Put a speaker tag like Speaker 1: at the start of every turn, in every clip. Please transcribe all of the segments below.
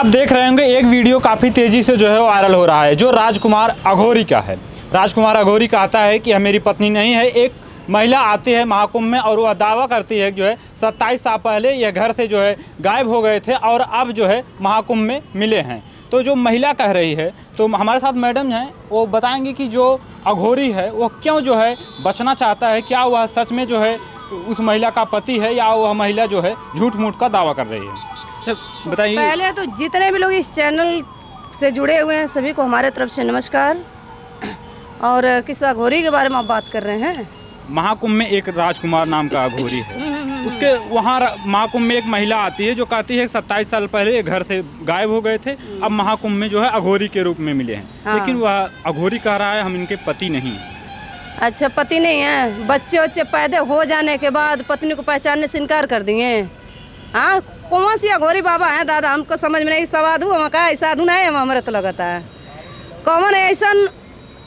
Speaker 1: आप देख रहे होंगे एक वीडियो काफ़ी तेज़ी से जो है वायरल हो रहा है, जो राजकुमार अघोरी का है। राजकुमार अघोरी कहता है कि यह मेरी पत्नी नहीं है। एक महिला आती है महाकुंभ में और वह दावा करती है जो है 27 साल पहले यह घर से जो है गायब हो गए थे और अब जो है महाकुंभ में मिले हैं। तो जो महिला कह रही है, तो हमारे साथ मैडम हैं, वो बताएंगे कि जो अघोरी है वो क्यों जो है बचना चाहता है, क्या वह सच में जो है उस महिला का पति है या वह महिला जो है झूठ मूठ का दावा कर रही है। अच्छा बताइए।
Speaker 2: पहले तो जितने भी लोग इस चैनल से जुड़े हुए हैं सभी को हमारे तरफ से नमस्कार। और किस अघोरी के बारे में आप बात कर रहे हैं?
Speaker 1: महाकुंभ में एक राजकुमार नाम का अघोरी है, उसके वहाँ महाकुंभ में एक महिला आती है जो कहती है 27 साल पहले घर से गायब हो गए थे, अब महाकुंभ में जो है अघोरी के रूप में मिले हैं।
Speaker 2: हाँ।
Speaker 1: लेकिन वह अघोरी कह रहा है हम इनके पति नहीं हैं।
Speaker 2: अच्छा, पति नहीं है? बच्चे पैदा हो जाने के बाद पत्नी को पहचानने से इनकार कर दिए? हाँ, कौन सी अघोरी बाबा है दादा? हमको समझ में नहीं। साधु हम का साधु नहीं है, हमारे तो लगता है कौन ऐसा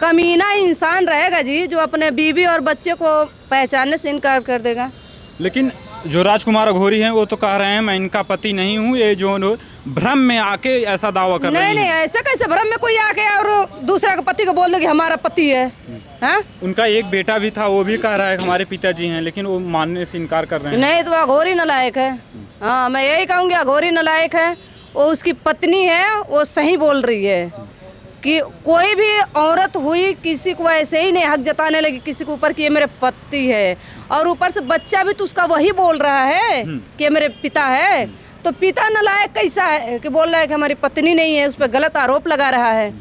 Speaker 2: कमीना इंसान रहेगा जी जो अपने बीवी और बच्चे को पहचानने से इनकार कर देगा।
Speaker 1: लेकिन जो राजकुमार अघोरी हैं वो तो कह रहे हैं मैं इनका पति नहीं हूँ, ये जो भ्रम में आके ऐसा दावा कर रहे हैं।
Speaker 2: नहीं, ऐसा कैसे भ्रम में कोई आके और दूसरा के पति को बोल दे कि हमारा पति है? हाँ?
Speaker 1: उनका एक बेटा भी था, वो भी कह रहा है हमारे पिताजी हैं, लेकिन वो मानने से इनकार कर रहे हैं।
Speaker 2: नहीं तो अघोरी नालायक है। हाँ, मैं यही कहूँगी अघोरी नालायक है। वो उसकी पत्नी है, वो सही बोल रही है कि कोई भी औरत हुई किसी को ऐसे ही नहीं हक जताने लगी किसी के ऊपर कि ये मेरे पति है, और ऊपर से बच्चा भी तो उसका वही बोल रहा है कि ये मेरे पिता है। तो पिता नालायक कैसा है कि बोल रहा है कि हमारी पत्नी नहीं है, उस पर गलत आरोप लगा रहा है।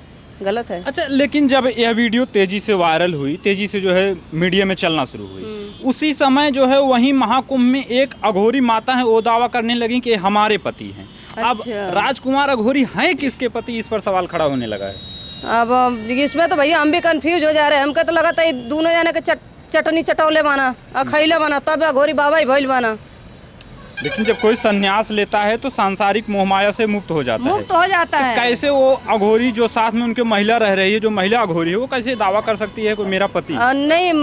Speaker 2: गलत है।
Speaker 1: अच्छा, लेकिन जब यह वीडियो तेजी से वायरल हुई, तेजी से जो है मीडिया में चलना शुरू हुई, उसी समय जो है वहीं महाकुंभ में एक अघोरी माता है, वो दावा करने लगी कि हमारे पति हैं।
Speaker 2: अच्छा।
Speaker 1: अब राजकुमार अघोरी हैं किसके पति, इस पर सवाल खड़ा होने लगा है।
Speaker 2: अब इसमें तो भैया हम भी कंफ्यूज हो जा रहे हैं। हमको तो लगा था दोनों जाने के चटनी चटौले बना खैले बना तब अघोरी बाबा ही भइल बना।
Speaker 1: लेकिन जब कोई संन्यास लेता है तो सांसारिक मोहमाया से मुक्त हो जाता है।
Speaker 2: तो
Speaker 1: कैसे वो अघोरी जो साथ में उनके महिला रह रही है, जो महिला अघोरी है, वो कैसे दावा कर सकती है कोई मेरा पति?
Speaker 2: नहीं,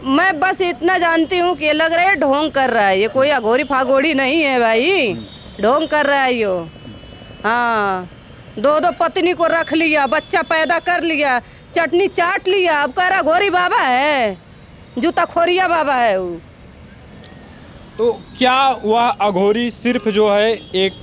Speaker 2: मैं बस इतना जानती हूँ कि लग रहा है ढोंग कर रहा है। ये कोई अघोरी फागोड़ी नहीं है भाई, ढोंग कर रहा है यो। हाँ, दो पत्नी को रख लिया, बच्चा पैदा कर लिया, चटनी चाट लिया, अब कह रहा अघोरी बाबा है, जूता खोरिया बाबा है वो।
Speaker 1: तो क्या वह अघोरी सिर्फ जो है एक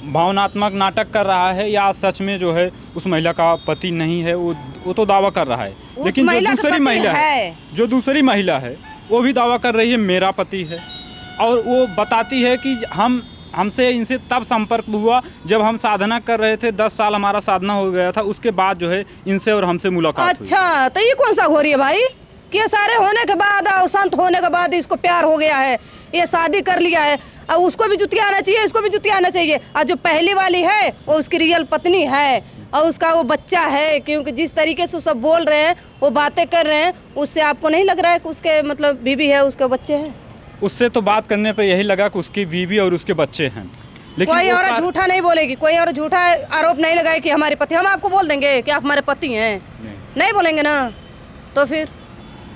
Speaker 1: भावनात्मक नाटक कर रहा है या सच में जो है उस महिला का पति नहीं है? वो तो दावा कर रहा है, लेकिन जो दूसरी महिला है वो भी दावा कर रही है मेरा पति है, और वो बताती है कि हमसे इनसे तब संपर्क हुआ जब हम साधना कर रहे थे, 10 साल हमारा साधना हो गया था, उसके बाद जो है इनसे और हमसे मुलाकात हुई।
Speaker 2: अच्छा, तो ये कौन सा अघोरी है भाई कि सारे होने के बाद और संत होने के बाद इसको प्यार हो गया है, ये शादी कर लिया है, अब उसको भी जुतिया आना चाहिए, इसको भी जुतिया आना चाहिए। और जो पहली वाली है वो उसकी रियल पत्नी है और उसका वो बच्चा है, क्योंकि जिस तरीके से सब बोल रहे हैं, वो बातें कर रहे हैं, उससे आपको नहीं लग रहा है कि उसके मतलब बीवी है, उसके बच्चे हैं?
Speaker 1: उससे तो बात करने पे यही लगा कि उसकी बीवी और उसके बच्चे हैं। लेकिन
Speaker 2: कोई और झूठा नहीं बोलेगी, कोई और झूठा आरोप नहीं लगाए कि हमारे पति। हम आपको बोल देंगे कि आप हमारे पति हैं, नहीं बोलेंगे ना, तो फिर।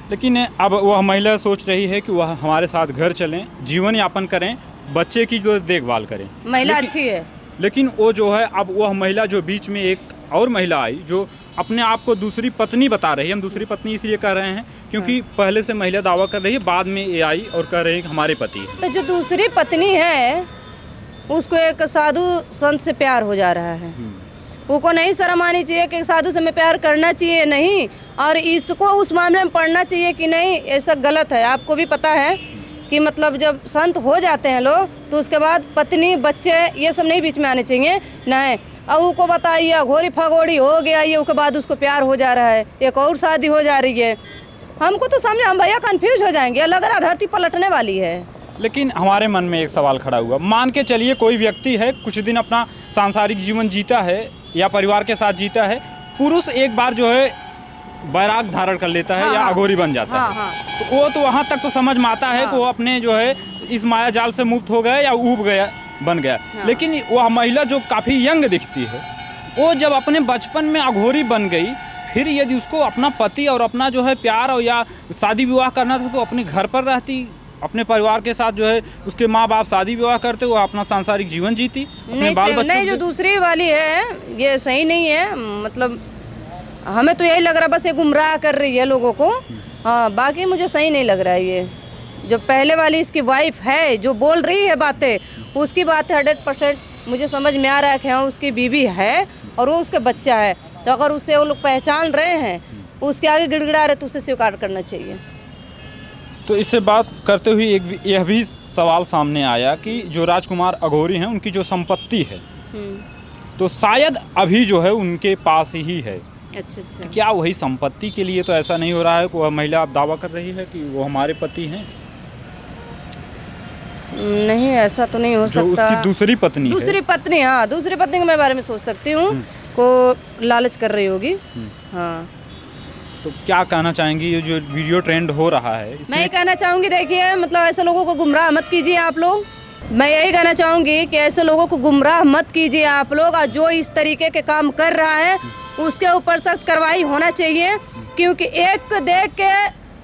Speaker 1: लेकिन अब वह महिला सोच रही है कि वह हमारे साथ घर चलें, जीवन यापन करें, बच्चे की जो देखभाल करें।
Speaker 2: महिला अच्छी है,
Speaker 1: लेकिन वो जो है अब वह महिला जो बीच में एक और महिला आई जो अपने आप को दूसरी पत्नी बता रही है। हम दूसरी पत्नी इसलिए कह रहे हैं क्योंकि पहले से महिला दावा कर रही है, बाद में ये आई और कह रही है कि हमारे पति हैं।
Speaker 2: तो जो दूसरी पत्नी है उसको एक साधु संत से प्यार हो जा रहा है, वो नहीं शर्म आनी चाहिए कि साधु से में प्यार करना चाहिए नहीं, और इसको उस मामले में पढ़ना चाहिए कि नहीं, ऐसा गलत है। आपको भी पता है कि मतलब जब संत हो जाते हैं लोग तो उसके बाद पत्नी बच्चे ये सब नहीं बीच में आने चाहिए नहीं। और उसको बताइए अघोरी फगोड़ी हो गया ये, उसके बाद उसको प्यार हो जा रहा है, एक और शादी हो जा रही है। हमको तो समझे, हम भैया कंफ्यूज हो जाएंगे, लग रहा धरती पलटने वाली है।
Speaker 1: लेकिन हमारे मन में एक सवाल खड़ा हुआ, मान के चलिए कोई व्यक्ति है, कुछ दिन अपना सांसारिक जीवन जीता है या परिवार के साथ जीता है, पुरुष एक बार जो है बैराग धारण कर लेता है या अघोरी बन जाता है, तो वो तो वहाँ तक तो समझ में आता है कि वो अपने जो है इस माया जाल से मुक्त हो गया या ऊब गया, बन गया। लेकिन वह महिला जो काफ़ी यंग दिखती है, वो जब अपने बचपन में अघोरी बन गई, फिर यदि उसको अपना पति और अपना जो है प्यार और या शादी विवाह करना था तो अपने घर पर रहती अपने परिवार के साथ जो है उसके माँ बाप शादी विवाह करते, वो अपना सांसारिक जीवन जीती अपने बाल बच्चों
Speaker 2: नहीं, जो
Speaker 1: के-
Speaker 2: दूसरी वाली है ये सही नहीं है। मतलब हमें तो यही लग रहा है बस ये गुमराह कर रही है लोगों को। हाँ, बाकी मुझे सही नहीं लग रहा है। ये जो पहले वाली इसकी वाइफ है जो बोल रही है बातें, उसकी बात 100% मुझे समझ में आ रहा है कि हाँ उसकी बीवी है और वो उसके बच्चा है। तो अगर उससे वो लोग पहचान रहे हैं, उसके आगे गिड़गिड़ा रहे, तो उसे स्वीकार करना चाहिए।
Speaker 1: तो इससे बात करते हुए यह भी सवाल सामने आया कि जो राजकुमार अघोरी हैं उनकी जो संपत्ति है तो शायद अभी जो है उनके पास ही है।
Speaker 2: अच्छा अच्छा।
Speaker 1: क्या वही संपत्ति के लिए तो ऐसा नहीं हो रहा है कि वह महिला अब दावा कर रही है कि वो हमारे पति हैं?
Speaker 2: नहीं, ऐसा तो नहीं हो
Speaker 1: जो
Speaker 2: सकता।
Speaker 1: उसकी दूसरी पत्नी है।
Speaker 2: दूसरी पत्नी, हाँ दूसरी पत्नी के मैं बारे में सोच सकती हूँ, को लालच कर रही होगी। हाँ,
Speaker 1: तो क्या कहना चाहेंगी ये जो वीडियो ट्रेंड हो रहा है
Speaker 2: मैं ये कहना चाहूँगी, देखिए मतलब ऐसे लोगों को गुमराह मत कीजिए आप लोग। मैं यही कहना चाहूँगी कि ऐसे लोगों को गुमराह मत कीजिए आप लोग, और जो इस तरीके के काम कर रहा है उसके ऊपर सख्त कार्रवाई होना चाहिए। क्योंकि एक को देख के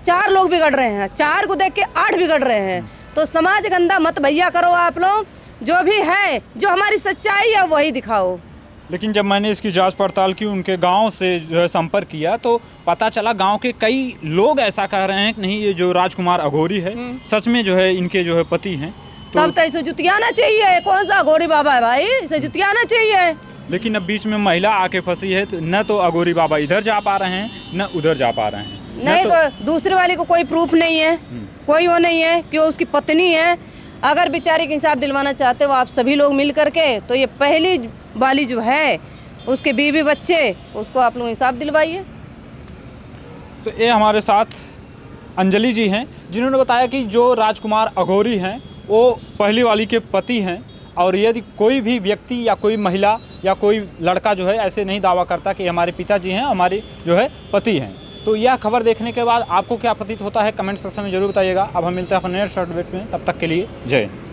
Speaker 2: 4 लोग बिगड़ रहे हैं, 4 को देख के 8 बिगड़ रहे हैं। तो समाज गंदा मत भैया करो आप लोग। जो भी है, जो हमारी सच्चाई है वही दिखाओ।
Speaker 1: लेकिन जब मैंने इसकी जांच पड़ताल की, उनके गांव से जो है संपर्क किया, तो पता चला गांव के कई लोग ऐसा कह रहे हैं कि नहीं ये जो राजकुमार अघोरी है सच में जो है इनके जो है पति हैं।
Speaker 2: तब तो इसे जुतियाना चाहिए। कौन सा अघोरी बाबा है भाई, इसे जुतियाना चाहिए।
Speaker 1: लेकिन अब बीच में महिला आके फंसी है, तो न तो अघोरी बाबा इधर जा पा रहे हैं न उधर जा पा रहे हैं।
Speaker 2: नहीं तो दूसरी वाली को कोई प्रूफ नहीं है, कोई वो नहीं है कि वो उसकी पत्नी है। अगर बेचारी का इंसाफ दिलवाना चाहते हो आप सभी लोग मिल करके, तो ये पहली वाली जो है उसके बीवी बच्चे, उसको आप लोग इंसाफ दिलवाइए।
Speaker 1: तो ये हमारे साथ अंजलि जी हैं जिन्होंने बताया कि जो राजकुमार अघोरी हैं वो पहली वाली के पति हैं, और यदि कोई भी व्यक्ति या कोई महिला या कोई लड़का जो है ऐसे नहीं दावा करता कि हमारे पिताजी हैं, हमारे जो है पति हैं। तो यह खबर देखने के बाद आपको क्या प्रतीत होता है कमेंट सेक्शन में जरूर बताइएगा। अब हम मिलते हैं अपने नेक्स्ट अपडेट में, तब तक के लिए जय हिंद।